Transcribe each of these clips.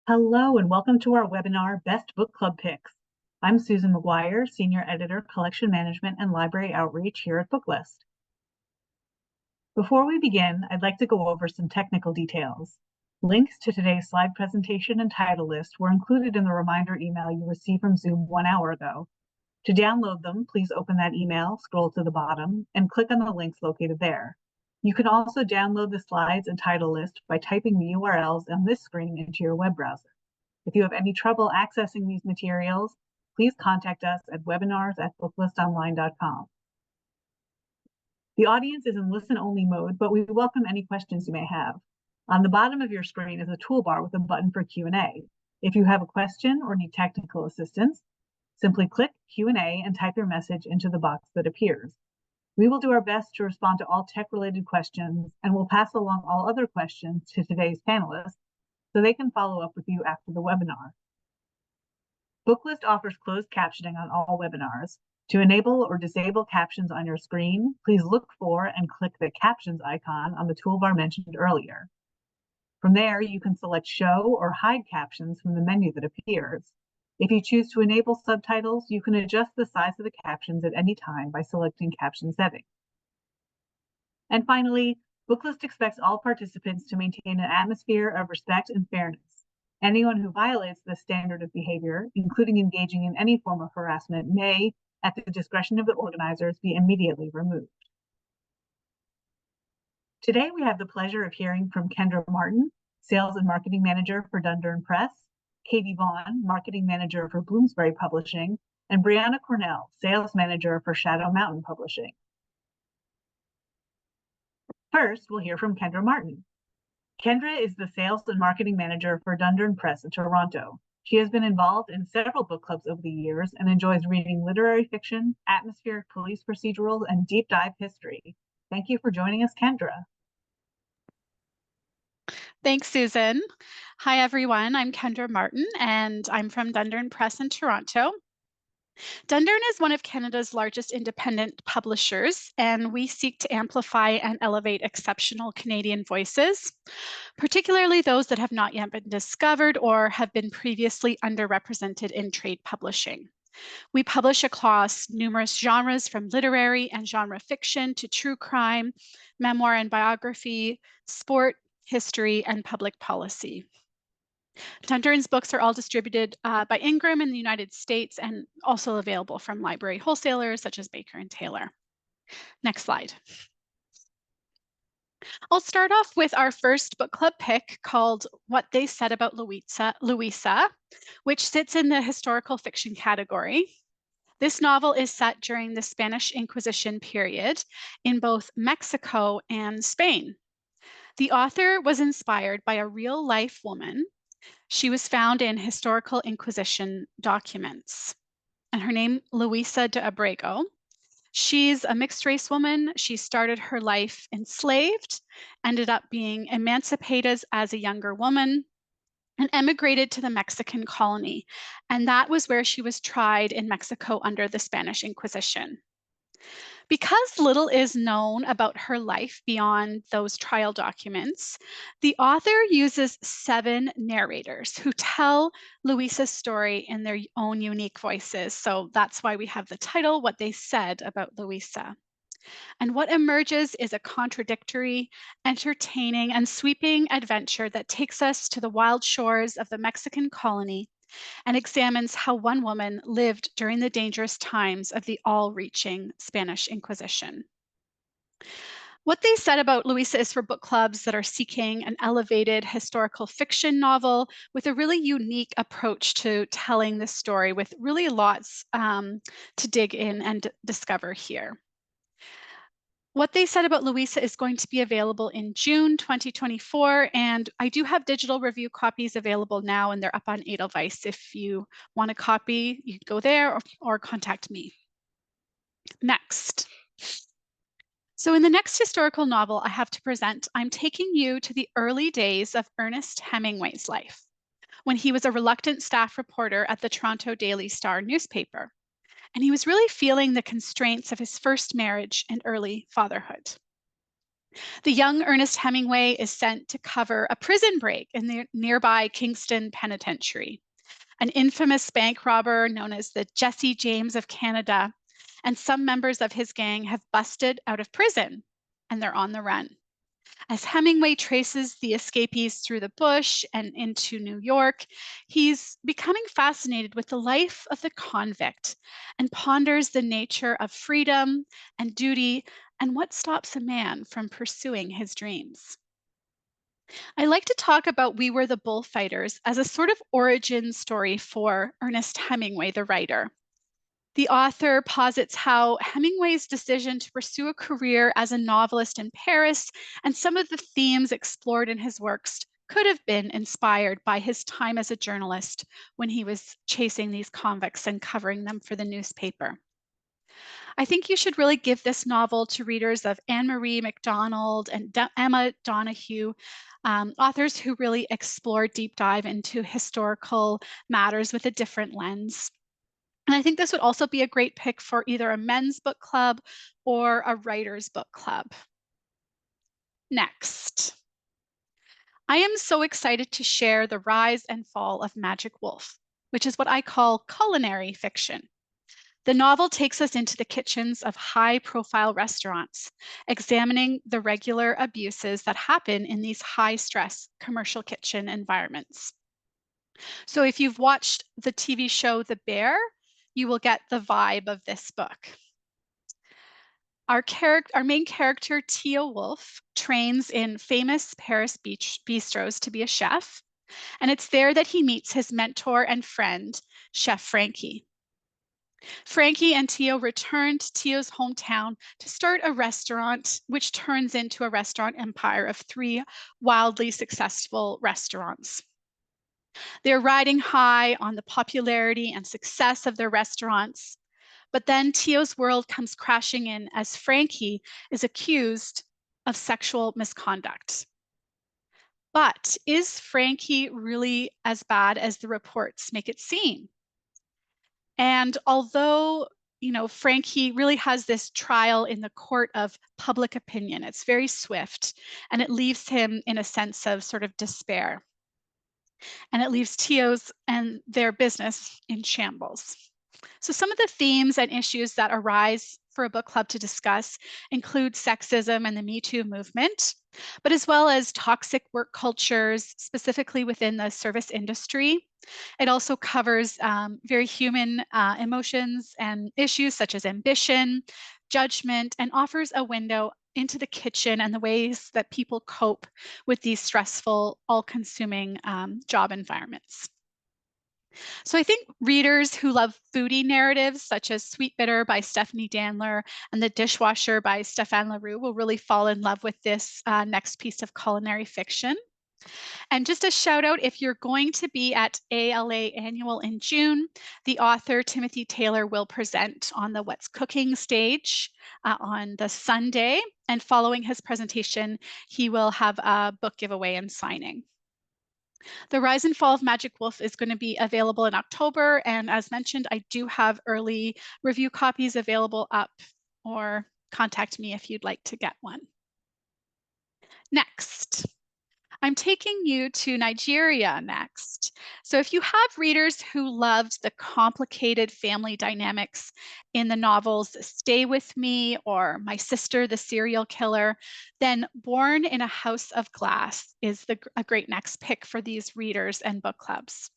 Hello and welcome to our webinar, Best Book Club Picks. I'm Susan Maguire, Senior Editor, Collection Management and Library Outreach here at Booklist. Before we begin, I'd like to go over some technical details. Links to today's slide presentation and title list were included in the reminder email you received from Zoom 1 hour ago. To download them, please open that email, scroll to the bottom, and click on the links located there. You can also download the slides and title list by typing the URLs on this screen into your web browser. If you have any trouble accessing these materials, please contact us at webinars@booklistonline.com. The audience is in listen-only mode, but we welcome any questions you may have. On the bottom of your screen is a toolbar with a button for Q&A. If you have a question or need technical assistance, simply click Q&A and type your message into the box that appears. We will do our best to respond to all tech-related questions, and we'll pass along all other questions to today's panelists so they can follow up with you after the webinar. Booklist offers closed captioning on all webinars. To enable or disable captions on your screen, please look for and click the captions icon on the toolbar mentioned earlier. From there, you can select show or hide captions from the menu that appears. If you choose to enable subtitles, you can adjust the size of the captions at any time by selecting caption settings. And finally, Booklist expects all participants to maintain an atmosphere of respect and fairness. Anyone who violates this standard of behavior, including engaging in any form of harassment, may, at the discretion of the organizers, be immediately removed. Today, we have the pleasure of hearing from Kendra Martin, Sales and Marketing Manager for Dundurn Press, Katie Vaughn, Marketing Manager for Bloomsbury Publishing, and Brianna Cornell, Sales Manager for Shadow Mountain Publishing. First, we'll hear from Kendra Martin. Kendra is the Sales and Marketing Manager for Dundurn Press in Toronto. She has been involved in several book clubs over the years and enjoys reading literary fiction, atmospheric police procedurals, and deep dive history. Thank you for joining us, Kendra. Thanks, Susan. Hi, everyone. I'm Kendra Martin, and I'm from Dundurn Press in Toronto. Dundurn is one of Canada's largest independent publishers, and we seek to amplify and elevate exceptional Canadian voices, particularly those that have not yet been discovered or have been previously underrepresented in trade publishing. We publish across numerous genres, from literary and genre fiction to true crime, memoir and biography, sport, history, and public policy. Dundurn's books are all distributed by Ingram in the United States and also available from library wholesalers such as Baker and Taylor. Next slide. I'll start off with our first book club pick called What They Said About Luisa, which sits in the historical fiction category. This novel is set during the Spanish Inquisition period in both Mexico and Spain. The author was inspired by a real-life woman. She was found in historical Inquisition documents, and her name, Luisa de Abrego. She's a mixed-race woman. She started her life enslaved, ended up being emancipated as a younger woman, and emigrated to the Mexican colony. And that was where she was tried in Mexico under the Spanish Inquisition. Because little is known about her life beyond those trial documents, the author uses 7 narrators who tell Luisa's story in their own unique voices. So that's why we have the title, What They Said About Luisa. And what emerges is a contradictory, entertaining, and sweeping adventure that takes us to the wild shores of the Mexican colony and examines how one woman lived during the dangerous times of the all-reaching Spanish Inquisition. What They Said About Luisa is for book clubs that are seeking an elevated historical fiction novel with a really unique approach to telling the story, with really lots to dig in and discover here. What They Said About Luisa is going to be available in June 2024, and I do have digital review copies available now, and they're up on Edelweiss. If you want a copy, you can go there or contact me. Next. So in the next historical novel I have to present, I'm taking you to the early days of Ernest Hemingway's life, when he was a reluctant staff reporter at the Toronto Daily Star newspaper. And he was really feeling the constraints of his first marriage and early fatherhood. The young Ernest Hemingway is sent to cover a prison break in the nearby Kingston Penitentiary. An infamous bank robber known as the Jesse James of Canada and some members of his gang have busted out of prison and they're on the run. As Hemingway traces the escapees through the bush and into New York, he's becoming fascinated with the life of the convict and ponders the nature of freedom and duty and what stops a man from pursuing his dreams. I like to talk about We Were the Bullfighters as a sort of origin story for Ernest Hemingway, the writer. The author posits how Hemingway's decision to pursue a career as a novelist in Paris and some of the themes explored in his works could have been inspired by his time as a journalist when he was chasing these convicts and covering them for the newspaper. I think you should really give this novel to readers of Anne-Marie MacDonald and Emma Donoghue, authors who really explore deep dive into historical matters with a different lens. And I think this would also be a great pick for either a men's book club or a writer's book club. Next. I am so excited to share The Rise and Fall of Magic Wolf, which is what I call culinary fiction. The novel takes us into the kitchens of high-profile restaurants, examining the regular abuses that happen in these high-stress commercial kitchen environments. So if you've watched the TV show The Bear, you will get the vibe of this book. Our main character, Theo Wolf, trains in famous Paris bistros to be a chef, and it's there that he meets his mentor and friend, Chef Frankie. Frankie and Theo return to Theo's hometown to start a restaurant, which turns into a restaurant empire of 3 wildly successful restaurants. They're riding high on the popularity and success of their restaurants, but then Theo's world comes crashing in as Frankie is accused of sexual misconduct. But is Frankie really as bad as the reports make it seem? And although, Frankie really has this trial in the court of public opinion, it's very swift, and it leaves him in a sense of sort of despair. And it leaves Theo's and their business in shambles. So some of the themes and issues that arise for a book club to discuss include sexism and the Me Too movement, but as well as toxic work cultures, specifically within the service industry. It also covers very human emotions and issues such as ambition, judgment, and offers a window into the kitchen and the ways that people cope with these stressful, all-consuming job environments. So I think readers who love foodie narratives such as Sweet Bitter by Stephanie Danler and The Dishwasher by Stéphane Leroux will really fall in love with this next piece of culinary fiction. And just a shout out, if you're going to be at ALA Annual in June, the author Timothy Taylor will present on the What's Cooking stage on the Sunday. And following his presentation, he will have a book giveaway and signing. The Rise and Fall of Magic Wolf is going to be available in October. And as mentioned, I do have early review copies available up, or contact me if you'd like to get one. Next. I'm taking you to Nigeria next. So if you have readers who loved the complicated family dynamics in the novels Stay With Me or My Sister, the Serial Killer, then Born in a House of Glass is a great next pick for these readers and book clubs.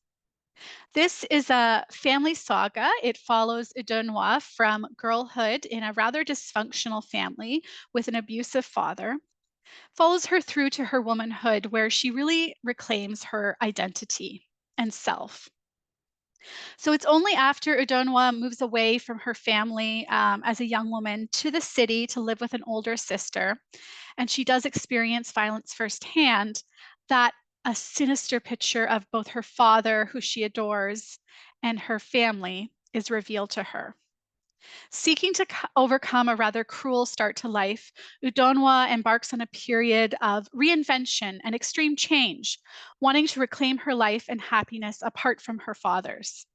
This is a family saga. It follows Udonwa from girlhood in a rather dysfunctional family with an abusive father, follows her through to her womanhood, where she really reclaims her identity and self. So it's only after Udonwa moves away from her family as a young woman to the city to live with an older sister, and she does experience violence firsthand, that a sinister picture of both her father, who she adores, and her family is revealed to her. Seeking to overcome a rather cruel start to life, Udonwa embarks on a period of reinvention and extreme change, wanting to reclaim her life and happiness apart from her father's.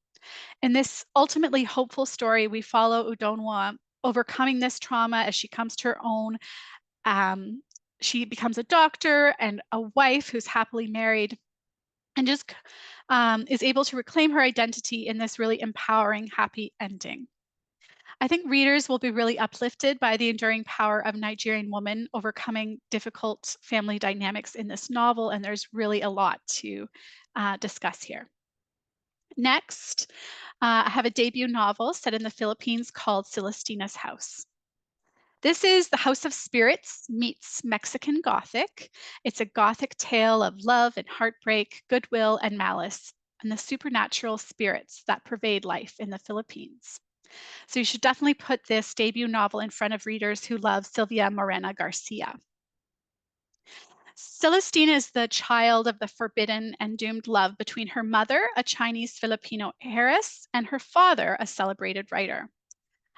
In this ultimately hopeful story, we follow Udonwa overcoming this trauma as she comes to her own. she becomes a doctor and a wife who's happily married, and just is able to reclaim her identity in this really empowering, happy ending. I think readers will be really uplifted by the enduring power of Nigerian woman overcoming difficult family dynamics in this novel, and there's really a lot to discuss here. Next, I have a debut novel set in the Philippines called Celestina's House. This is the House of Spirits meets Mexican Gothic. It's a Gothic tale of love and heartbreak, goodwill and malice, and the supernatural spirits that pervade life in the Philippines. So you should definitely put this debut novel in front of readers who love Sylvia Morena Garcia. Celestina is the child of the forbidden and doomed love between her mother, a Chinese Filipino heiress, and her father, a celebrated writer.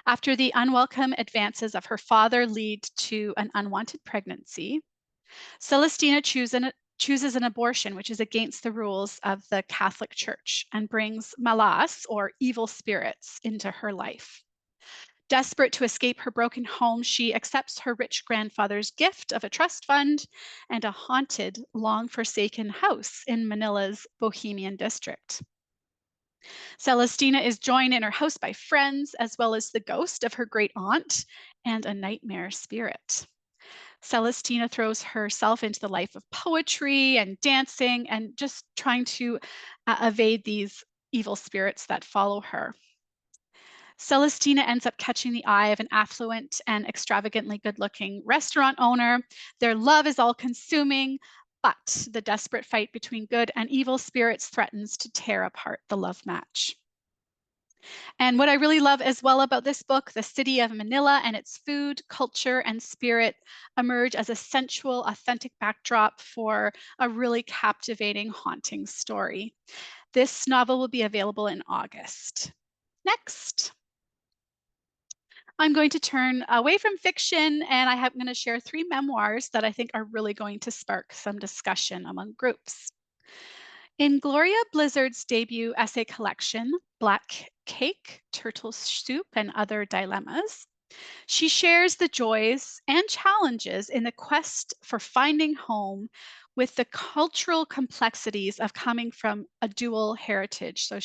After the unwelcome advances of her father lead to an unwanted pregnancy, Celestina chooses an abortion, which is against the rules of the Catholic Church, and brings malas, or evil spirits, into her life. Desperate to escape her broken home, she accepts her rich grandfather's gift of a trust fund and a haunted, long-forsaken house in Manila's Bohemian district. Celestina is joined in her house by friends, as well as the ghost of her great aunt and a nightmare spirit. Celestina throws herself into the life of poetry and dancing and just trying to evade these evil spirits that follow her. Celestina ends up catching the eye of an affluent and extravagantly good-looking restaurant owner. Their love is all-consuming, but the desperate fight between good and evil spirits threatens to tear apart the love match. And what I really love as well about this book, the city of Manila and its food, culture, and spirit emerge as a sensual, authentic backdrop for a really captivating, haunting story. This novel will be available in August. Next. I'm going to turn away from fiction, and I'm going to share 3 memoirs that I think are really going to spark some discussion among groups. In Gloria Blizzard's debut essay collection, Black Cake, Turtle Soup, and Other Dilemmas, she shares the joys and challenges in the quest for finding home with the cultural complexities of coming from a dual heritage. So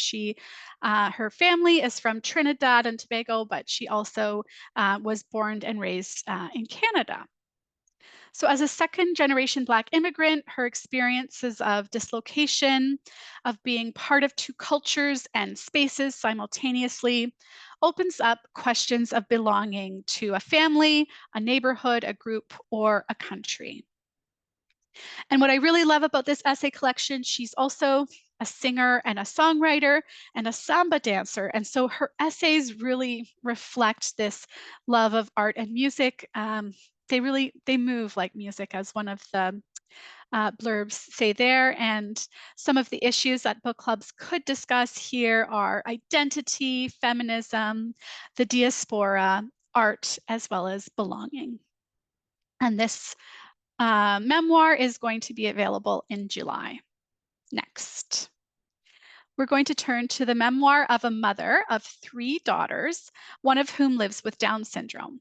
her family is from Trinidad and Tobago, but she also was born and raised in Canada. So as a second-generation Black immigrant, her experiences of dislocation, of being part of 2 cultures and spaces simultaneously, opens up questions of belonging to a family, a neighborhood, a group, or a country. And what I really love about this essay collection, she's also a singer and a songwriter and a samba dancer. And so her essays really reflect this love of art and music. They move like music, as one of the blurbs say there. And some of the issues that book clubs could discuss here are identity, feminism, the diaspora, art, as well as belonging. And this memoir is going to be available in July. Next. We're going to turn to the memoir of a mother of 3 daughters, one of whom lives with Down syndrome.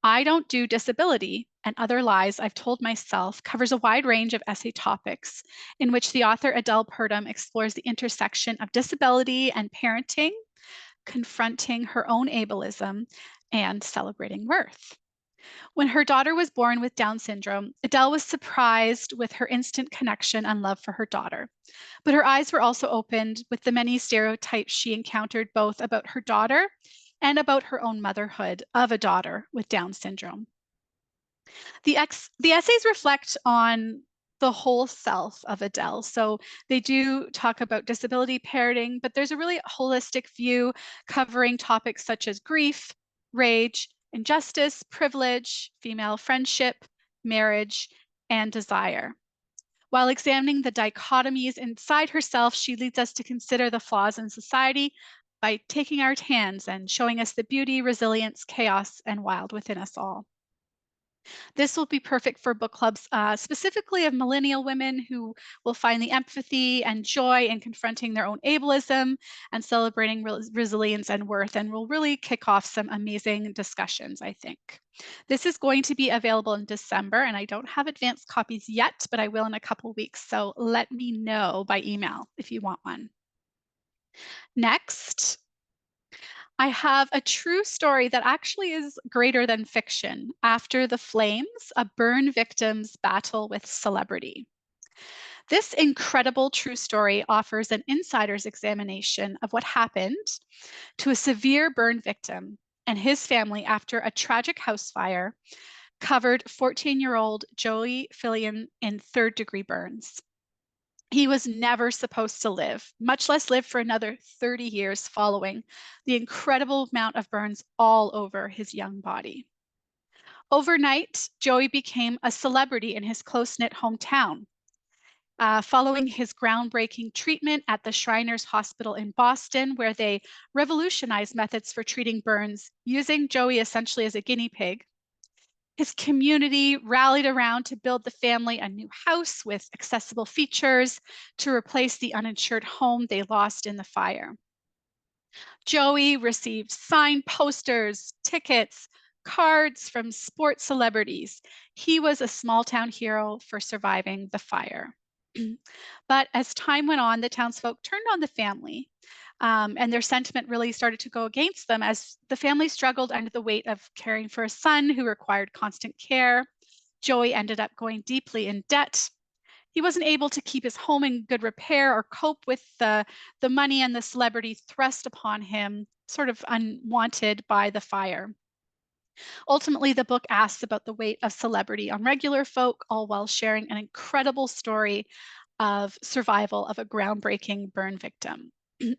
I Don't Do Disability and Other Lies I've Told Myself covers a wide range of essay topics in which the author Adele Purdom explores the intersection of disability and parenting, confronting her own ableism, and celebrating worth. When her daughter was born with Down syndrome, Adele was surprised with her instant connection and love for her daughter. But her eyes were also opened with the many stereotypes she encountered both about her daughter and about her own motherhood of a daughter with Down syndrome. The essays reflect on the whole self of Adele. So they do talk about disability parenting, but there's a really holistic view covering topics such as grief, rage, injustice, privilege, female friendship, marriage, and desire. While examining the dichotomies inside herself, she leads us to consider the flaws in society by taking our hands and showing us the beauty, resilience, chaos, and wild within us all. This will be perfect for book clubs, specifically of millennial women who will find the empathy and joy in confronting their own ableism and celebrating resilience and worth, and will really kick off some amazing discussions, I think. This is going to be available in December, and I don't have advanced copies yet, but I will in a couple weeks. So let me know by email if you want one. Next, I have a true story that actually is greater than fiction. After the Flames, a burn victim's battle with celebrity. This incredible true story offers an insider's examination of what happened to a severe burn victim and his family after a tragic house fire covered 14-year-old Joey Fillion in third-degree burns. He was never supposed to live, much less live for another 30 years following the incredible amount of burns all over his young body. Overnight, Joey became a celebrity in his close-knit hometown. Following his groundbreaking treatment at the Shriners Hospital in Boston, where they revolutionized methods for treating burns using Joey essentially as a guinea pig, his community rallied around to build the family a new house with accessible features to replace the uninsured home they lost in the fire. Joey received signed posters, tickets, cards from sports celebrities. He was a small town hero for surviving the fire. But as time went on, the townsfolk turned on the family, and their sentiment really started to go against them as the family struggled under the weight of caring for a son who required constant care. Joey ended up going deeply in debt. He wasn't able to keep his home in good repair or cope with the money and the celebrity thrust upon him, sort of unwanted by the fire. Ultimately, the book asks about the weight of celebrity on regular folk, all while sharing an incredible story of survival of a groundbreaking burn victim.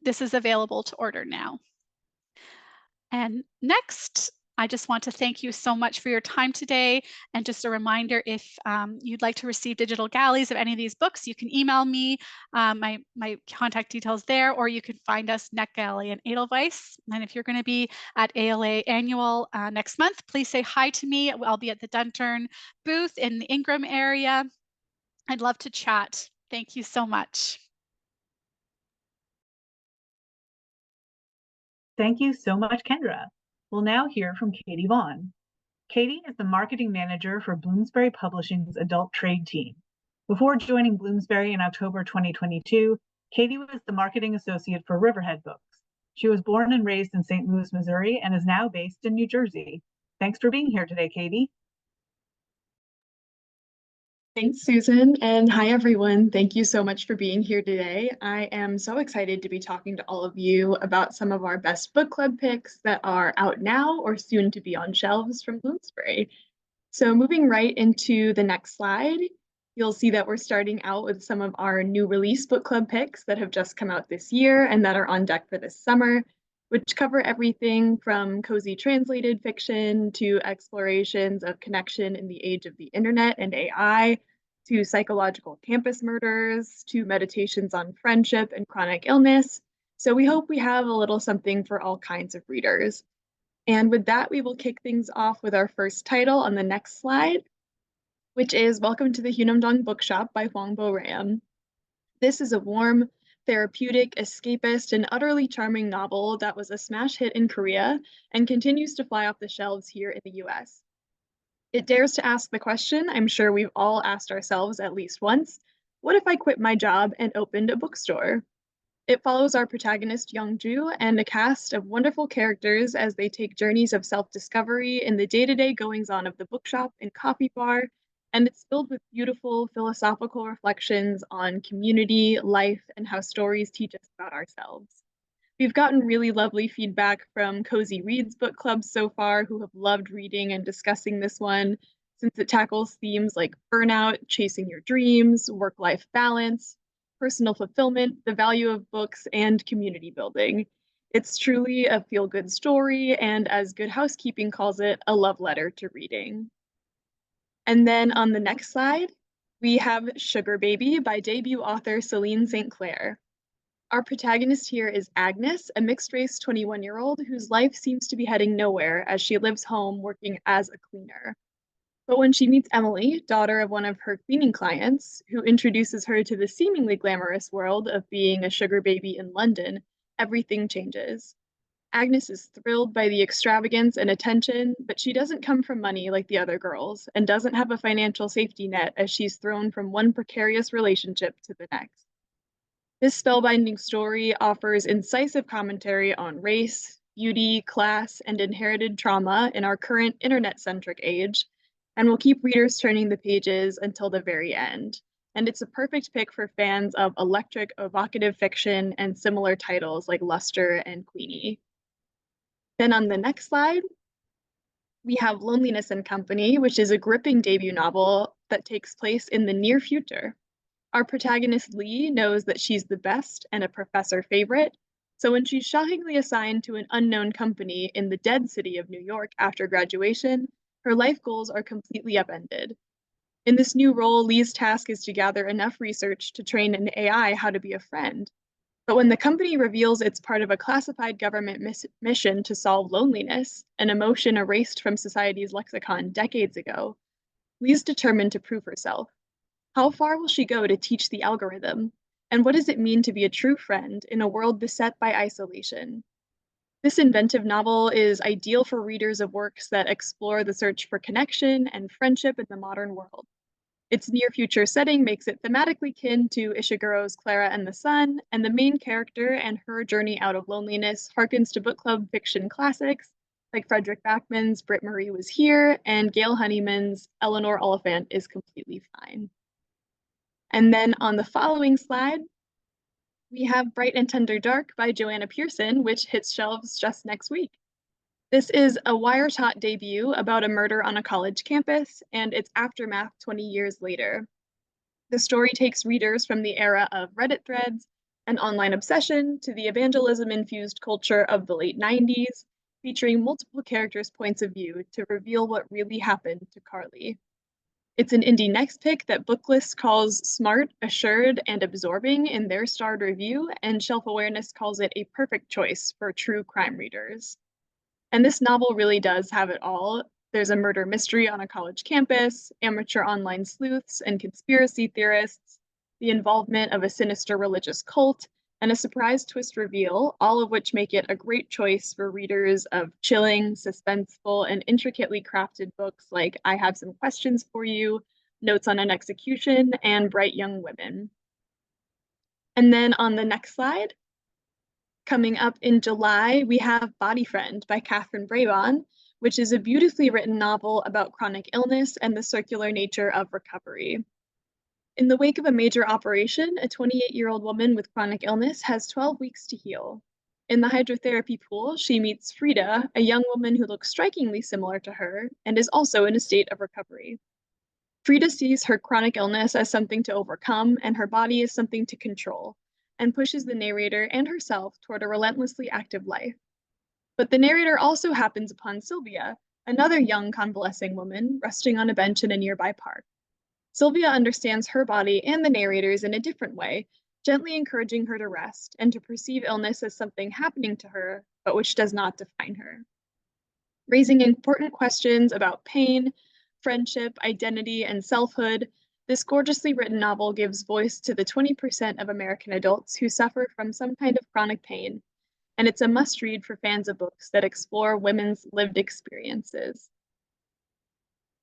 This is available to order now. And next, I just want to thank you so much for your time today. And just a reminder, if you'd like to receive digital galleys of any of these books, you can email me, my contact details there, or you can find us NetGalley and Edelweiss. And if you're going to be at ALA Annual next month, please say hi to me. I'll be at the Dundurn booth in the Ingram area. I'd love to chat. Thank you so much. Thank you so much, Kendra. We'll now hear from Katie Vaughn. Katie is the marketing manager for Bloomsbury Publishing's adult trade team. Before joining Bloomsbury in October 2022, Katie was the marketing associate for Riverhead Books. She was born and raised in St. Louis, Missouri, and is now based in New Jersey. Thanks for being here today, Katie. Thanks, Susan, and hi, everyone. Thank you so much for being here today. I am so excited to be talking to all of you about some of our best book club picks that are out now or soon to be on shelves from Bloomsbury. So moving right into the next slide, you'll see that we're starting out with some of our new release book club picks that have just come out this year and that are on deck for this summer, which cover everything from cozy translated fiction to explorations of connection in the age of the internet and AI, to psychological campus murders, to meditations on friendship and chronic illness. So we hope we have a little something for all kinds of readers. And with that, we will kick things off with our first title on the next slide, which is Welcome to the Hunamdong Bookshop by Hwang Bo-ram. This is a warm, therapeutic, escapist, and utterly charming novel that was a smash hit in Korea and continues to fly off the shelves here in the US. It dares to ask the question I'm sure we've all asked ourselves at least once, what if I quit my job and opened a bookstore? It follows our protagonist Youngju and a cast of wonderful characters as they take journeys of self-discovery in the day-to-day goings-on of the bookshop and coffee bar, and it's filled with beautiful philosophical reflections on community, life, and how stories teach us about ourselves. We've gotten really lovely feedback from Cozy Reads book clubs so far who have loved reading and discussing this one, since it tackles themes like burnout, chasing your dreams, work-life balance, personal fulfillment, the value of books, and community building. It's truly a feel-good story, and as Good Housekeeping calls it, a love letter to reading. And then on the next slide, we have Sugar Baby by debut author Celine St. Clair. Our protagonist here is Agnes, a mixed-race 21-year-old whose life seems to be heading nowhere as she lives home working as a cleaner. But when she meets Emily, daughter of one of her cleaning clients, who introduces her to the seemingly glamorous world of being a sugar baby in London, everything changes. Agnes is thrilled by the extravagance and attention, but she doesn't come from money like the other girls and doesn't have a financial safety net as she's thrown from one precarious relationship to the next. This spellbinding story offers incisive commentary on race, beauty, class, and inherited trauma in our current internet-centric age, and will keep readers turning the pages until the very end. And it's a perfect pick for fans of electric, evocative fiction and similar titles like Luster and Queenie. Then on the next slide, we have Loneliness and Company, which is a gripping debut novel that takes place in the near future. Our protagonist Lee knows that she's the best and a professor favorite, so when she's shockingly assigned to an unknown company in the dead city of New York after graduation, her life goals are completely upended. In this new role, Lee's task is to gather enough research to train an AI how to be a friend. But when the company reveals it's part of a classified government mission to solve loneliness, an emotion erased from society's lexicon decades ago, Lee's determined to prove herself. How far will she go to teach the algorithm? And what does it mean to be a true friend in a world beset by isolation? This inventive novel is ideal for readers of works that explore the search for connection and friendship in the modern world. Its near-future setting makes it thematically kin to Ishiguro's Clara and the Sun, and the main character and her journey out of loneliness harkens to book club fiction classics like Frederick Backman's Britt Marie Was Here and Gail Honeyman's Eleanor Oliphant is Completely Fine. And then on the following slide, we have Bright and Tender Dark by Joanna Pearson, which hits shelves just next week. This is a wire-taught debut about a murder on a college campus and its aftermath 20 years later. The story takes readers from the era of Reddit threads and online obsession to the evangelism-infused culture of the late 90s, featuring multiple characters' points of view to reveal what really happened to Carly. It's an indie next pick that Booklist calls smart, assured, and absorbing in their starred review, and Shelf Awareness calls it a perfect choice for true crime readers. And this novel really does have it all. There's a murder mystery on a college campus, amateur online sleuths and conspiracy theorists, the involvement of a sinister religious cult, and a surprise twist reveal, all of which make it a great choice for readers of chilling, suspenseful, and intricately crafted books like I Have Some Questions for You, Notes on an Execution, and Bright Young Women. And then on the next slide, coming up in July, we have Body Friend by Catherine Brabon, which is a beautifully written novel about chronic illness and the circular nature of recovery. In the wake of a major operation, a 28-year-old woman with chronic illness has 12 weeks to heal. In the hydrotherapy pool, she meets Frida, a young woman who looks strikingly similar to her and is also in a state of recovery. Frida sees her chronic illness as something to overcome and her body as something to control, and pushes the narrator and herself toward a relentlessly active life. But the narrator also happens upon Sylvia, another young convalescing woman resting on a bench in a nearby park. Sylvia understands her body and the narrator's in a different way, gently encouraging her to rest and to perceive illness as something happening to her, but which does not define her. Raising important questions about pain, friendship, identity, and selfhood, this gorgeously written novel gives voice to the 20% of American adults who suffer from some kind of chronic pain, and it's a must-read for fans of books that explore women's lived experiences.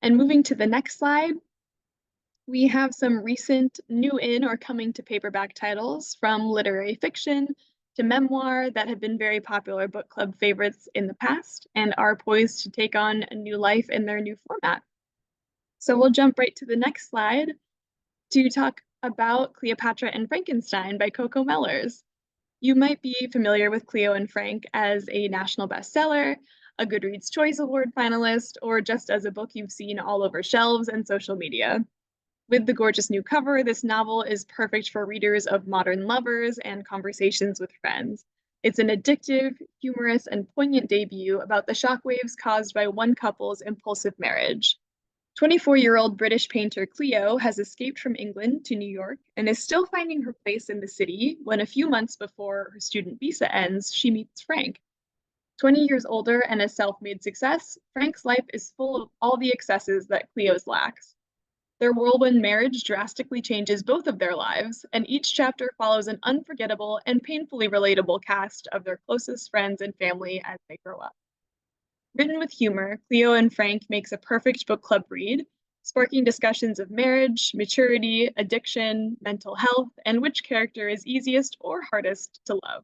And moving to the next slide, we have some recent new in or coming to paperback titles, from literary fiction to memoir, that have been very popular book club favorites in the past and are poised to take on a new life in their new format. So we'll jump right to the next slide to talk about Cleopatra and Frankenstein by Coco Mellors. You might be familiar with Cleo and Frank as a national bestseller, a Goodreads Choice Award finalist, or just as a book you've seen all over shelves and social media. With the gorgeous new cover, this novel is perfect for readers of modern lovers and conversations with friends. It's an addictive, humorous, and poignant debut about the shockwaves caused by one couple's impulsive marriage. 24-year-old British painter Cleo has escaped from England to New York and is still finding her place in the city when, a few months before her student visa ends, she meets Frank. 20 years older and a self-made success, Frank's life is full of all the excesses that Cleo's lacks. Their whirlwind marriage drastically changes both of their lives, and each chapter follows an unforgettable and painfully relatable cast of their closest friends and family as they grow up. Written with humor, Cleo and Frank makes a perfect book club read, sparking discussions of marriage, maturity, addiction, mental health, and which character is easiest or hardest to love.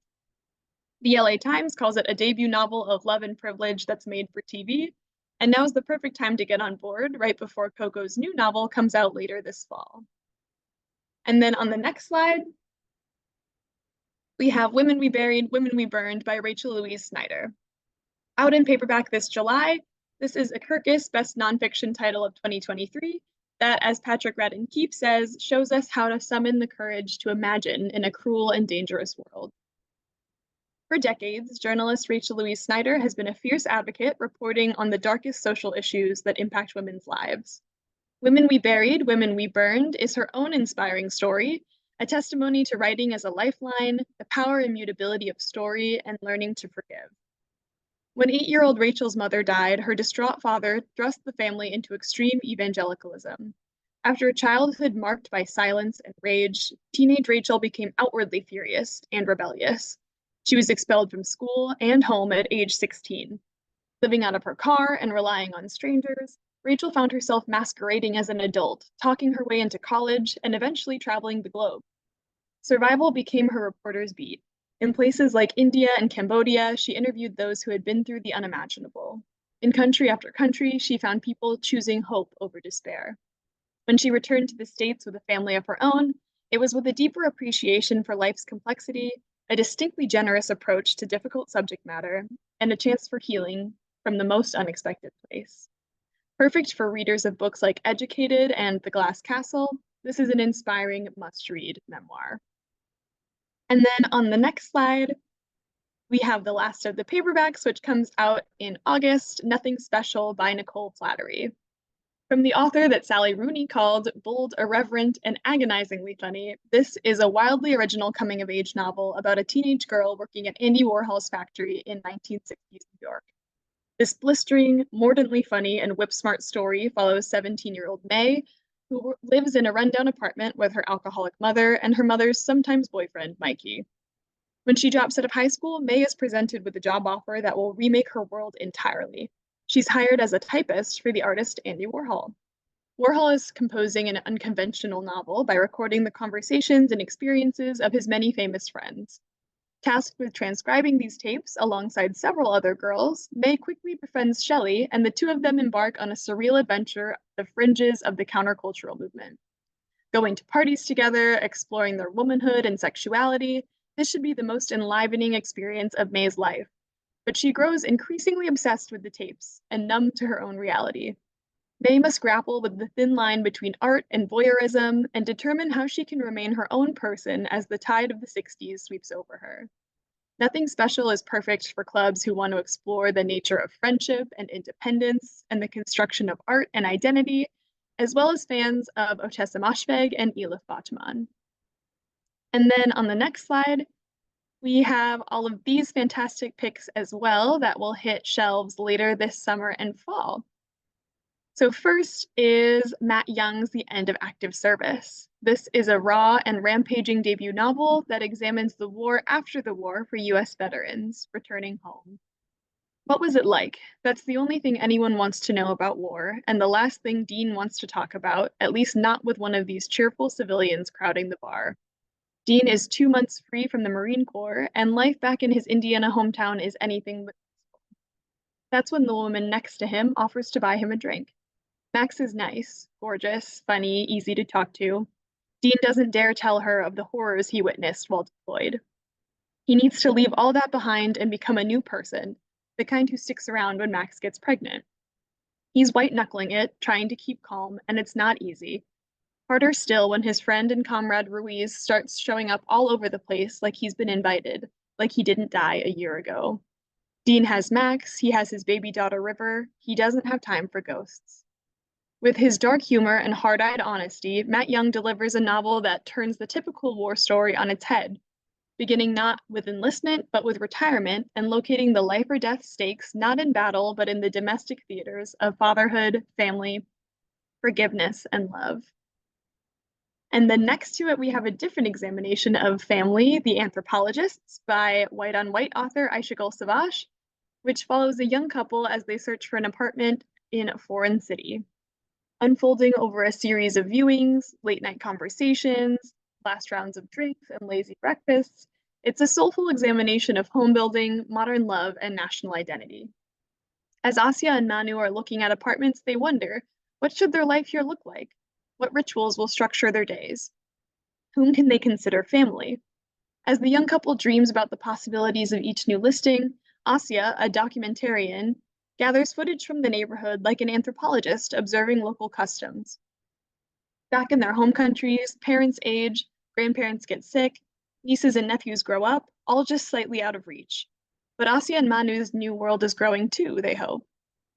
The LA Times calls it a debut novel of love and privilege that's made for TV, and now is the perfect time to get on board right before Coco's new novel comes out later this fall. And then on the next slide, we have Women We Buried, Women We Burned by Rachel Louise Snyder. Out in paperback this July, this is a Kirkus Best Nonfiction title of 2023 that, as Patrick Radden Keefe says, shows us how to summon the courage to imagine in a cruel and dangerous world. For decades, journalist Rachel Louise Snyder has been a fierce advocate reporting on the darkest social issues that impact women's lives. Women We Buried, Women We Burned is her own inspiring story, a testimony to writing as a lifeline, the power and mutability of story, and learning to forgive. When 8-year-old Rachel's mother died, her distraught father thrust the family into extreme evangelicalism. After a childhood marked by silence and rage, teenage Rachel became outwardly furious and rebellious. She was expelled from school and home at age 16. Living out of her car and relying on strangers, Rachel found herself masquerading as an adult, talking her way into college and eventually traveling the globe. Survival became her reporter's beat. In places like India and Cambodia, she interviewed those who had been through the unimaginable. In country after country, she found people choosing hope over despair. When she returned to the States with a family of her own, it was with a deeper appreciation for life's complexity, a distinctly generous approach to difficult subject matter, and a chance for healing from the most unexpected place. Perfect for readers of books like Educated and The Glass Castle, this is an inspiring must-read memoir. And then on the next slide, we have the last of the paperbacks, which comes out in August, Nothing Special by Nicole Flattery. From the author that Sally Rooney called bold, irreverent, and agonizingly funny, this is a wildly original coming-of-age novel about a teenage girl working at Andy Warhol's factory in 1960s New York. This blistering, mordantly funny, and whip-smart story follows 17-year-old May, who lives in a rundown apartment with her alcoholic mother and her mother's sometimes boyfriend, Mikey. When she drops out of high school, May is presented with a job offer that will remake her world entirely. She's hired as a typist for the artist Andy Warhol. Warhol is composing an unconventional novel by recording the conversations and experiences of his many famous friends. Tasked with transcribing these tapes alongside several other girls, May quickly befriends Shelley, and the two of them embark on a surreal adventure at the fringes of the countercultural movement. Going to parties together, exploring their womanhood and sexuality, this should be the most enlivening experience of May's life. But she grows increasingly obsessed with the tapes and numb to her own reality. May must grapple with the thin line between art and voyeurism and determine how she can remain her own person as the tide of the 60s sweeps over her. Nothing Special is perfect for clubs who want to explore the nature of friendship and independence and the construction of art and identity, as well as fans of Ottessa Moshfegh and Elif Batuman. And then on the next slide, we have all of these fantastic picks as well that will hit shelves later this summer and fall. So first is Matt Young's The End of Active Service. This is a raw and rampaging debut novel that examines the war after the war for US veterans returning home. What was it like? That's the only thing anyone wants to know about war, and the last thing Dean wants to talk about, at least not with one of these cheerful civilians crowding the bar. Dean is 2 months free from the Marine Corps, and life back in his Indiana hometown is anything but peaceful. That's when the woman next to him offers to buy him a drink. Max is nice, gorgeous, funny, easy to talk to. Dean doesn't dare tell her of the horrors he witnessed while deployed. He needs to leave all that behind and become a new person, the kind who sticks around when Max gets pregnant. He's white-knuckling it, trying to keep calm, and it's not easy. Harder still when his friend and comrade Ruiz starts showing up all over the place like he's been invited, like he didn't die a year ago. Dean has Max, he has his baby daughter River, he doesn't have time for ghosts. With his dark humor and hard-eyed honesty, Matt Young delivers a novel that turns the typical war story on its head. beginning not with enlistment, but with retirement, and locating the life or death stakes not in battle, but in the domestic theaters of fatherhood, family, forgiveness, and love. And then next to it, we have a different examination of Family, The Anthropologists by White on White author Aishagul Savage, which follows a young couple as they search for an apartment in a foreign city. Unfolding over a series of viewings, late night conversations, last rounds of drinks, and lazy breakfasts, it's a soulful examination of home building, modern love, and national identity. As Asya and Manu are looking at apartments, they wonder, what should their life here look like? What rituals will structure their days? Whom can they consider family? As the young couple dreams about the possibilities of each new listing, Asya, a documentarian, gathers footage from the neighborhood like an anthropologist observing local customs. Back in their home countries, parents age, grandparents get sick, nieces and nephews grow up, all just slightly out of reach. But Asya and Manu's new world is growing too, they hope.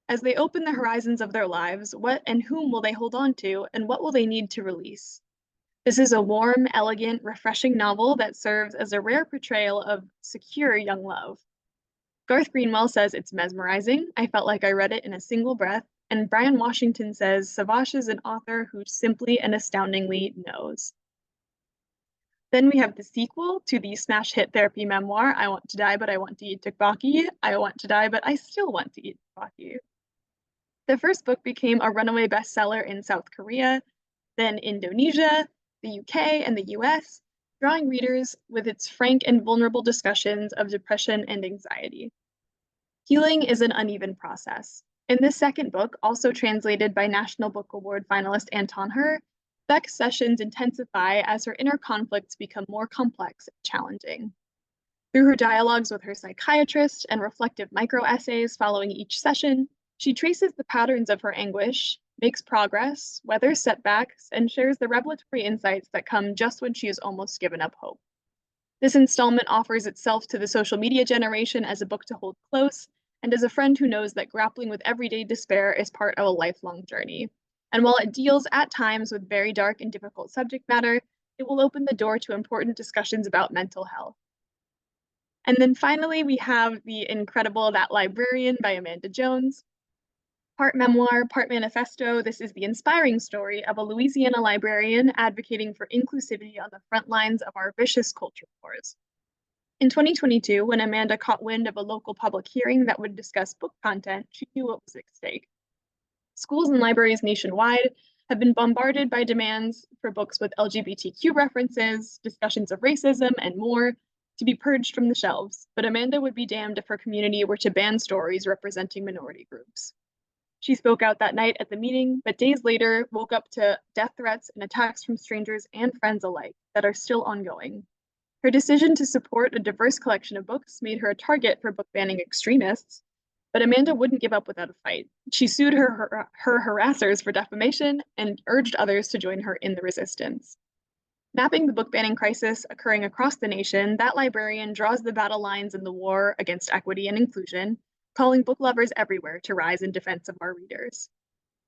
As they open the horizons of their lives, what and whom will they hold on to, and what will they need to release? This is a warm, elegant, refreshing novel that serves as a rare portrayal of secure young love. Garth Greenwell says it's mesmerizing. I felt like I read it in a single breath. And Brian Washington says Savage is an author who simply and astoundingly knows. Then we have the sequel to the smash hit therapy memoir, I Want to Die, But I Want to Eat Tteokbokki. I Want to Die, But I Still Want to Eat Tteokbokki. The first book became a runaway bestseller in South Korea, then Indonesia, the UK, and the US, drawing readers with its frank and vulnerable discussions of depression and anxiety. Healing is an uneven process. In this second book, also translated by National Book Award finalist Anton Her, Beck's sessions intensify as her inner conflicts become more complex and challenging. Through her dialogues with her psychiatrist and reflective micro-essays following each session, she traces the patterns of her anguish, makes progress, weathers setbacks, and shares the revelatory insights that come just when she has almost given up hope. This installment offers itself to the social media generation as a book to hold close, and as a friend who knows that grappling with everyday despair is part of a lifelong journey. And while it deals at times with very dark and difficult subject matter, it will open the door to important discussions about mental health. And then finally, we have the incredible That Librarian by Amanda Jones. Part memoir, part manifesto, this is the inspiring story of a Louisiana librarian advocating for inclusivity on the front lines of our vicious culture wars. In 2022, when Amanda caught wind of a local public hearing that would discuss book content, she knew what was at stake. Schools and libraries nationwide have been bombarded by demands for books with LGBTQ references, discussions of racism, and more to be purged from the shelves, but Amanda would be damned if her community were to ban stories representing minority groups. She spoke out that night at the meeting, but days later woke up to death threats and attacks from strangers and friends alike that are still ongoing. Her decision to support a diverse collection of books made her a target for book banning extremists, but Amanda wouldn't give up without a fight. She sued her harassers for defamation and urged others to join her in the resistance. Mapping the book banning crisis occurring across the nation, That Librarian draws the battle lines in the war against equity and inclusion, calling book lovers everywhere to rise in defense of our readers.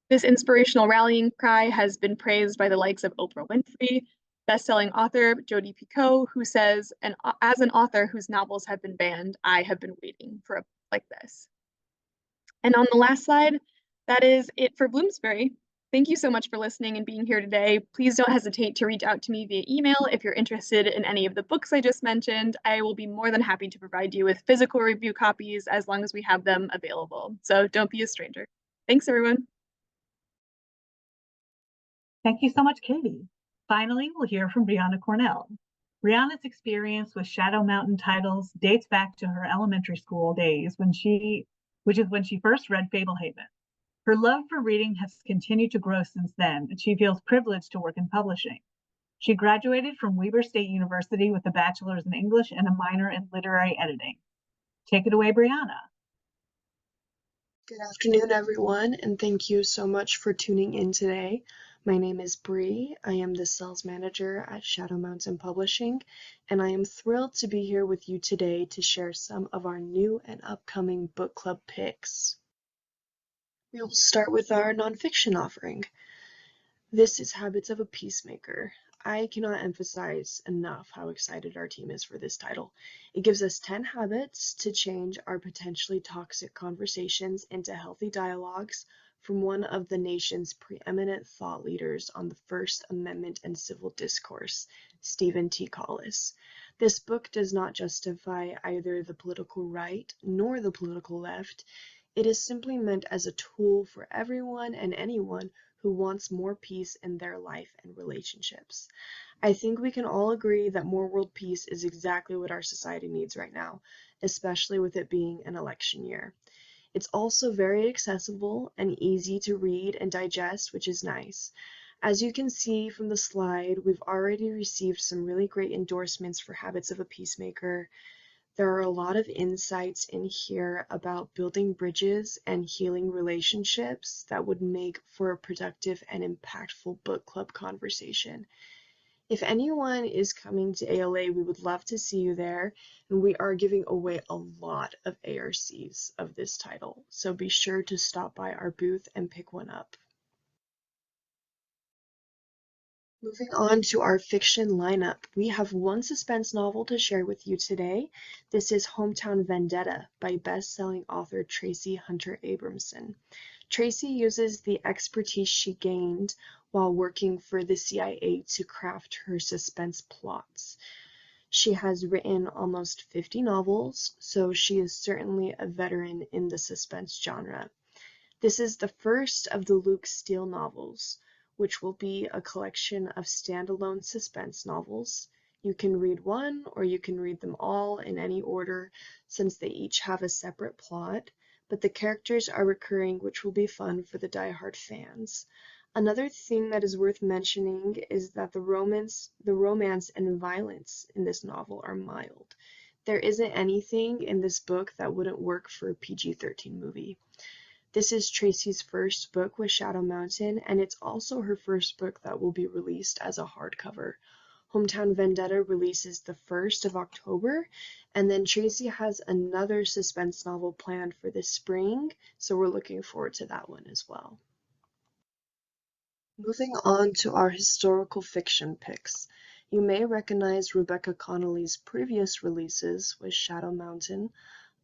This inspirational rallying cry has been praised by the likes of Oprah Winfrey, best-selling author Jodi Picoult, who says, as an author whose novels have been banned, I have been waiting for a book like this. And on the last slide, that is it for Bloomsbury. Thank you so much for listening and being here today. Please don't hesitate to reach out to me via email if you're interested in any of the books I just mentioned. I will be more than happy to provide you with physical review copies as long as we have them available. So don't be a stranger. Thanks, everyone. Thank you so much, Katie. Finally, we'll hear from Brianna Cornell. Brianna's experience with Shadow Mountain titles dates back to her elementary school days, which is when she first read Fablehaven. Her love for reading has continued to grow since then, and she feels privileged to work in publishing. She graduated from Weber State University with a bachelor's in English and a minor in literary editing. Take it away, Brianna. Good afternoon, everyone, and thank you so much for tuning in today. My name is Bree. I am the sales manager at Shadow Mountain Publishing, and I am thrilled to be here with you today to share some of our new and upcoming book club picks. We will start with our nonfiction offering. This is Habits of a Peacemaker. I cannot emphasize enough how excited our team is for this title. It gives us 10 habits to change our potentially toxic conversations into healthy dialogues from one of the nation's preeminent thought leaders on the First Amendment and civil discourse, Stephen T. Collis. This book does not justify either the political right nor the political left. It is simply meant as a tool for everyone and anyone who wants more peace in their life and relationships. I think we can all agree that more world peace is exactly what our society needs right now, especially with it being an election year. It's also very accessible and easy to read and digest, which is nice. As you can see from the slide, we've already received some really great endorsements for Habits of a Peacemaker. There are a lot of insights in here about building bridges and healing relationships that would make for a productive and impactful book club conversation. If anyone is coming to ALA, we would love to see you there, and we are giving away a lot of ARCs of this title, so be sure to stop by our booth and pick one up. Moving on to our fiction lineup, we have one suspense novel to share with you today. This is Hometown Vendetta by best-selling author Tracy Hunter Abramson. Tracy uses the expertise she gained while working for the CIA to craft her suspense plots. She has written almost 50 novels, so she is certainly a veteran in the suspense genre. This is the first of the Luke Steele novels, which will be a collection of standalone suspense novels. You can read one or you can read them all in any order since they each have a separate plot, but the characters are recurring, which will be fun for the die-hard fans. Another thing that is worth mentioning is that the romance and violence in this novel are mild. There isn't anything in this book that wouldn't work for a PG-13 movie. This is Tracy's first book with Shadow Mountain, and it's also her first book that will be released as a hardcover. Hometown Vendetta releases the 1st of October, and then Tracy has another suspense novel planned for this spring, so we're looking forward to that one as well. Moving on to our historical fiction picks. You may recognize Rebecca Connolly's previous releases with Shadow Mountain,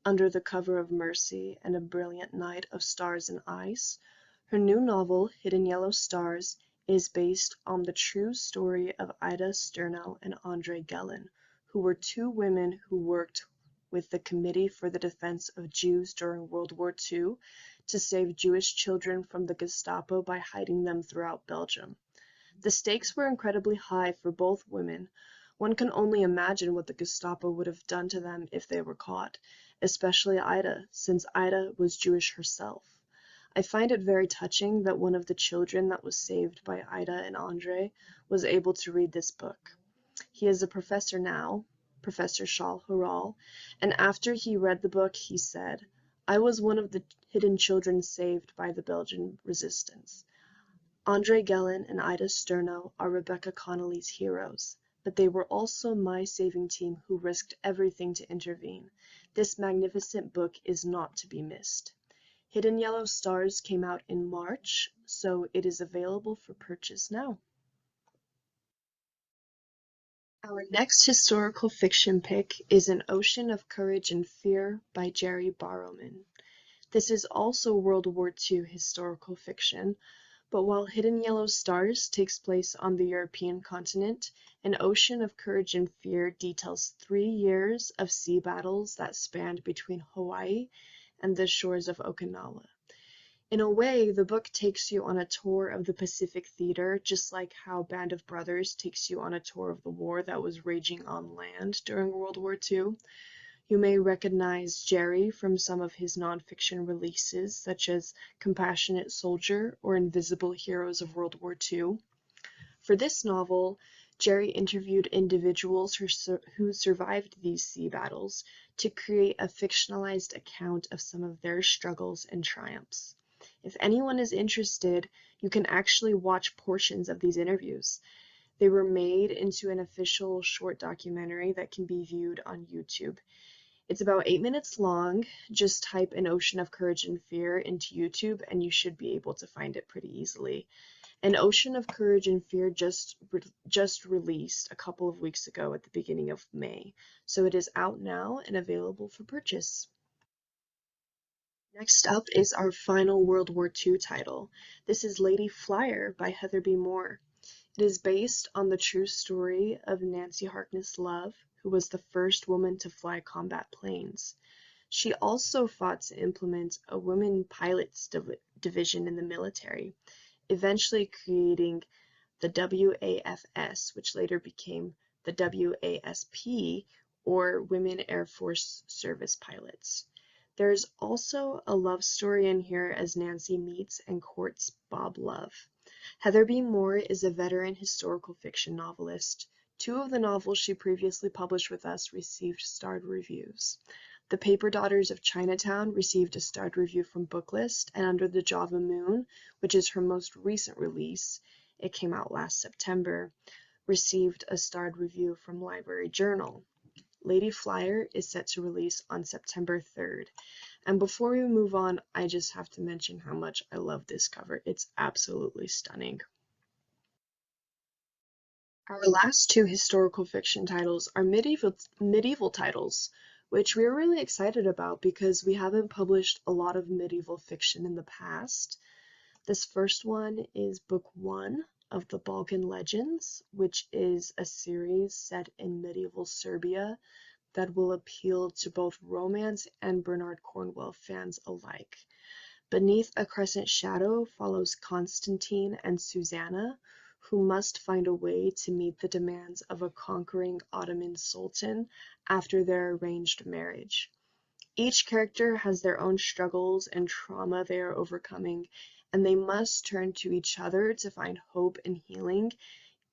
Under the Cover of Mercy, and A Brilliant Night of Stars and Ice. Her new novel, Hidden Yellow Stars, is based on the true story of Ida Sternow and Andre Gellin, who were two women who worked with the Committee for the Defense of Jews during World War II to save Jewish children from the Gestapo by hiding them throughout Belgium. The stakes were incredibly high for both women. One can only imagine what the Gestapo would have done to them if they were caught, especially Ida, since Ida was Jewish herself. I find it very touching that one of the children that was saved by Ida and Andre was able to read this book. He is a professor now, Professor Shal Hural, and after he read the book, he said, "I was one of the hidden children saved by the Belgian resistance. Andre Gellin and Ida Sternow are Rebecca Connolly's heroes, but they were also my saving team who risked everything to intervene. This magnificent book is not to be missed." Hidden Yellow Stars came out in March, so it is available for purchase now. Our next historical fiction pick is An Ocean of Courage and Fear by Jerry Barrowman. This is also World War II historical fiction, but while Hidden Yellow Stars takes place on the European continent, An Ocean of Courage and Fear details 3 years of sea battles that spanned between Hawaii and the shores of Okinawa. In a way, the book takes you on a tour of the Pacific Theater, just like how Band of Brothers takes you on a tour of the war that was raging on land during World War II. You may recognize Jerry from some of his nonfiction releases, such as Compassionate Soldier or Invisible Heroes of World War II. For this novel, Jerry interviewed individuals who survived these sea battles to create a fictionalized account of some of their struggles and triumphs. If anyone is interested, you can actually watch portions of these interviews. They were made into an official short documentary that can be viewed on YouTube. It's about 8 minutes long. Just type An Ocean of Courage and Fear into YouTube and you should be able to find it pretty easily. An Ocean of Courage and Fear just released a couple of weeks ago at the beginning of May, so it is out now and available for purchase. Next up is our final World War II title. This is Lady Flyer by Heather B. Moore. It is based on the true story of Nancy Harkness Love, who was the first woman to fly combat planes. She also fought to implement a women pilots division in the military, eventually creating the WAFS, which later became the WASP, or Women Air Force Service Pilots. There's also a love story in here as Nancy meets and courts Bob Love. Heather B. Moore is a veteran historical fiction novelist. 2 of the novels she previously published with us received starred reviews. The Paper Daughters of Chinatown received a starred review from Booklist, and Under the Java Moon, which is her most recent release, it came out last September, received a starred review from Library Journal. Lady Flyer is set to release on September 3rd. And before we move on, I just have to mention how much I love this cover. It's absolutely stunning. Our last 2 historical fiction titles are medieval titles, which we're really excited about because we haven't published a lot of medieval fiction in the past. This first one is Book 1 of the Balkan Legends, which is a series set in medieval Serbia that will appeal to both romance and Bernard Cornwell fans alike. Beneath a Crescent Shadow follows Constantine and Susanna, who must find a way to meet the demands of a conquering Ottoman sultan after their arranged marriage. Each character has their own struggles and trauma they are overcoming, and they must turn to each other to find hope and healing,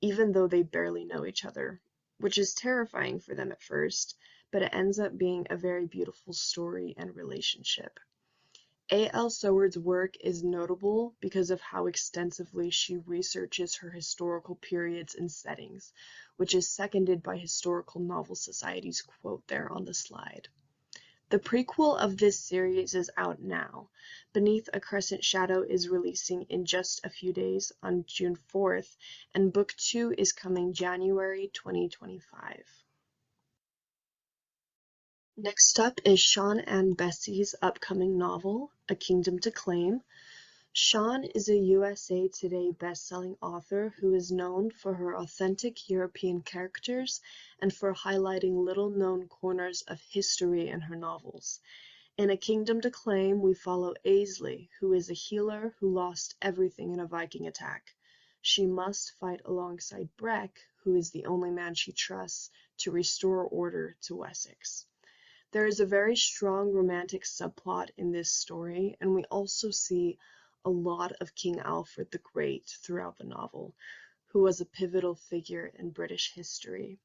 even though they barely know each other, which is terrifying for them at first, but it ends up being a very beautiful story and relationship. A.L. Seward's work is notable because of how extensively she researches her historical periods and settings, which is seconded by Historical Novel Society's quote there on the slide. The prequel of this series is out now. Beneath a Crescent Shadow is releasing in just a few days on June 4th, and Book 2 is coming January 2025. Next up is Sean and Bessie's upcoming novel, A Kingdom to Claim. Sean is a USA Today best-selling author who is known for her authentic European characters and for highlighting little-known corners of history in her novels. In A Kingdom to Claim, we follow Aisley, who is a healer who lost everything in a Viking attack. She must fight alongside Breck, who is the only man she trusts, to restore order to Wessex. There is a very strong romantic subplot in this story, and we also see a lot of King Alfred the Great throughout the novel, who was a pivotal figure in British history.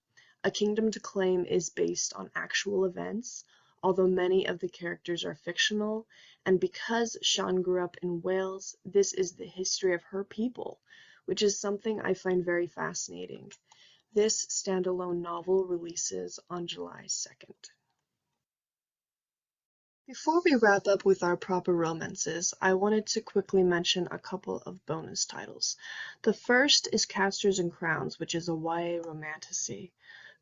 A Kingdom to Claim is based on actual events, although many of the characters are fictional, and because Sean grew up in Wales, this is the history of her people, which is something I find very fascinating. This standalone novel releases on July 2nd. Before we wrap up with our proper romances, I wanted to quickly mention a couple of bonus titles. The first is Casters and Crowns, which is a YA romantasy.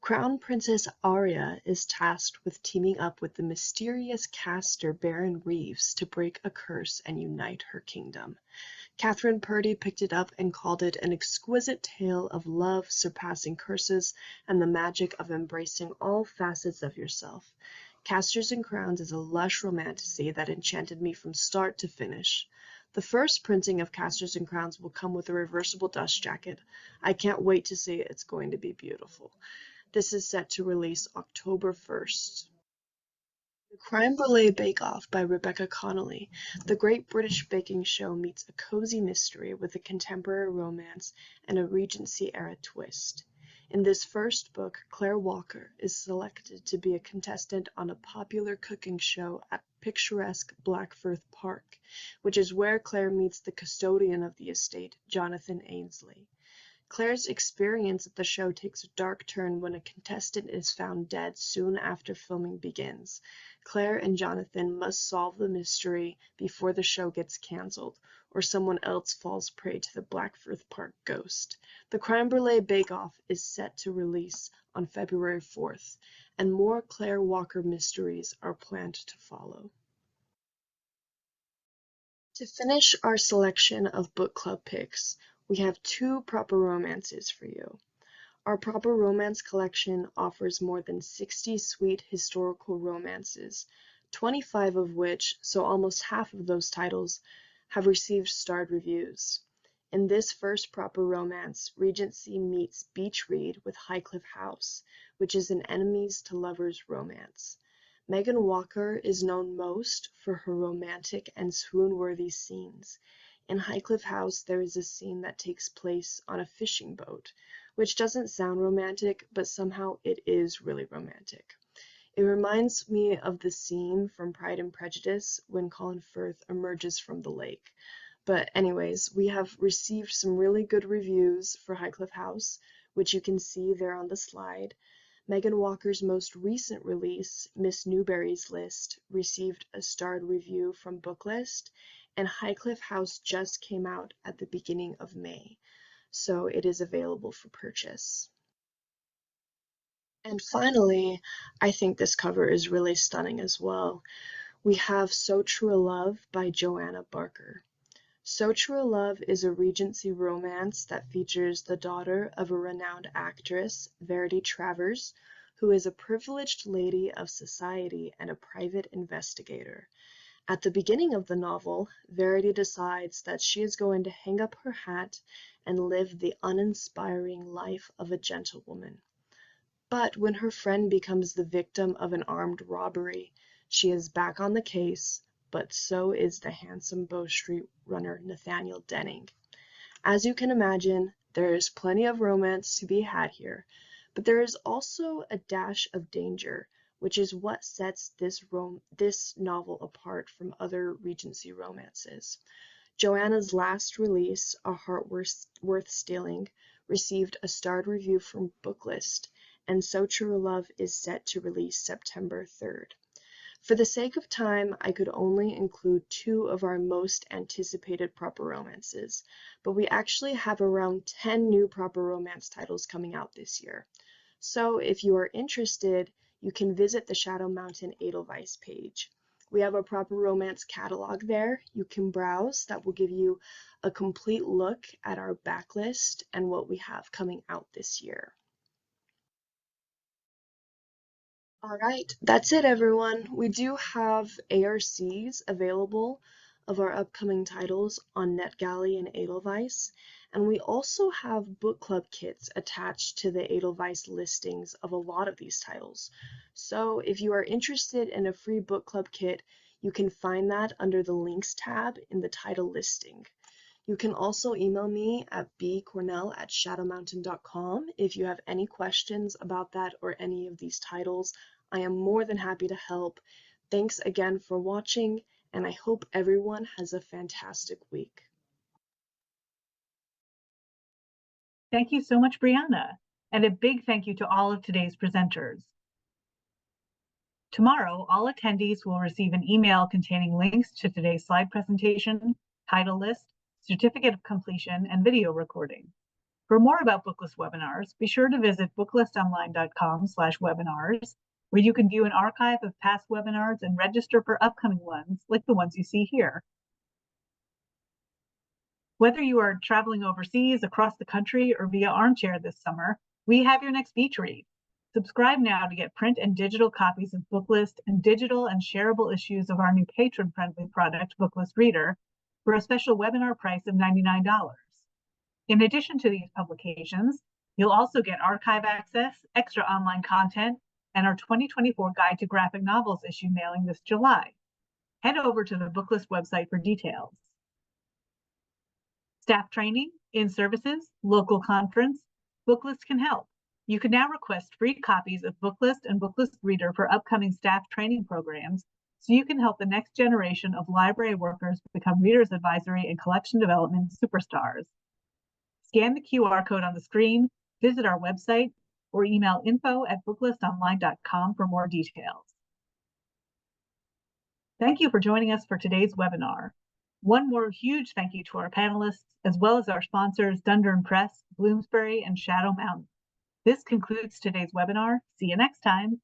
Crown Princess Arya is tasked with teaming up with the mysterious caster Baron Reeves to break a curse and unite her kingdom. Catherine Purdy picked it up and called it an exquisite tale of love surpassing curses and the magic of embracing all facets of yourself. Casters and Crowns is a lush romantasy that enchanted me from start to finish. The first printing of Casters and Crowns will come with a reversible dust jacket. I can't wait to see it. It's going to be beautiful. This is set to release October 1st. The Crime Brulee Bake Off by Rebecca Connolly. The Great British Baking Show meets a cozy mystery with a contemporary romance and a Regency-era twist. In this first book, Claire Walker is selected to be a contestant on a popular cooking show at picturesque Blackfirth Park, which is where Claire meets the custodian of the estate, Jonathan Ainsley. Claire's experience at the show takes a dark turn when a contestant is found dead soon after filming begins. Claire and Jonathan must solve the mystery before the show gets canceled, or someone else falls prey to the Blackfirth Park ghost. The Creme Brulee Bake-Off is set to release on February 4th, and more Claire Walker mysteries are planned to follow. To finish our selection of book club picks, we have 2 proper romances for you. Our proper romance collection offers more than 60 sweet historical romances, 25 of which, so almost half of those titles, have received starred reviews. In this first proper romance, Regency meets Beach Read with Highcliffe House, which is an enemies to lovers romance. Megan Walker is known most for her romantic and swoon-worthy scenes. In Highcliffe House, there is a scene that takes place on a fishing boat, which doesn't sound romantic, but somehow it is really romantic. It reminds me of the scene from Pride and Prejudice when Colin Firth emerges from the lake. But anyways, we have received some really good reviews for Highcliffe House, which you can see there on the slide. Megan Walker's most recent release, Miss Newberry's List, received a starred review from Booklist, and Highcliffe House just came out at the beginning of May, so it is available for purchase. And finally, I think this cover is really stunning as well. We have So True a Love by Joanna Barker. So True a Love is a Regency romance that features the daughter of a renowned actress, Verity Travers, who is a privileged lady of society and a private investigator. At the beginning of the novel, Verity decides that she is going to hang up her hat and live the uninspiring life of a gentlewoman. But when her friend becomes the victim of an armed robbery, she is back on the case, but so is the handsome Bow Street runner Nathaniel Denning. As you can imagine, there is plenty of romance to be had here, but there is also a dash of danger, which is what sets this novel apart from other Regency romances. Joanna's last release, A Heart Worth Stealing, received a starred review from Booklist, and So True a Love is set to release September 3rd. For the sake of time, I could only include 2 of our most anticipated proper romances, but we actually have around 10 new proper romance titles coming out this year. So if you are interested, you can visit the Shadow Mountain Edelweiss page. We have a proper romance catalog there. You can browse. That will give you a complete look at our backlist and what we have coming out this year. All right, that's it, everyone. We do have ARCs available of our upcoming titles on NetGalley and Edelweiss, and we also have book club kits attached to the Edelweiss listings of a lot of these titles. So if you are interested in a free book club kit, you can find that under the links tab in the title listing. You can also email me at bcornell@shadowmountain.com if you have any questions about that or any of these titles. I am more than happy to help. Thanks again for watching, and I hope everyone has a fantastic week. Thank you so much, Brianna, and a big thank you to all of today's presenters. Tomorrow, all attendees will receive an email containing links to today's slide presentation, title list, certificate of completion, and video recording. For more about Booklist webinars, be sure to visit booklistonline.com/webinars, where you can view an archive of past webinars and register for upcoming ones like the ones you see here. Whether you are traveling overseas, across the country, or via armchair this summer, we have your next beach read. Subscribe now to get print and digital copies of Booklist and digital and shareable issues of our new patron-friendly product, Booklist Reader, for a special webinar price of $99. In addition to these publications, you'll also get archive access, extra online content, and our 2024 Guide to Graphic Novels issue mailing this July. Head over to the Booklist website for details. Staff training, in-services, local conference, Booklist can help. You can now request free copies of Booklist and Booklist Reader for upcoming staff training programs, so you can help the next generation of library workers become Reader's Advisory and Collection Development superstars. Scan the QR code on the screen, visit our website, or email info@booklistonline.com for more details. Thank you for joining us for today's webinar. One more huge thank you to our panelists, as well as our sponsors, Dundurn Press, Bloomsbury, and Shadow Mountain. This concludes today's webinar. See you next time.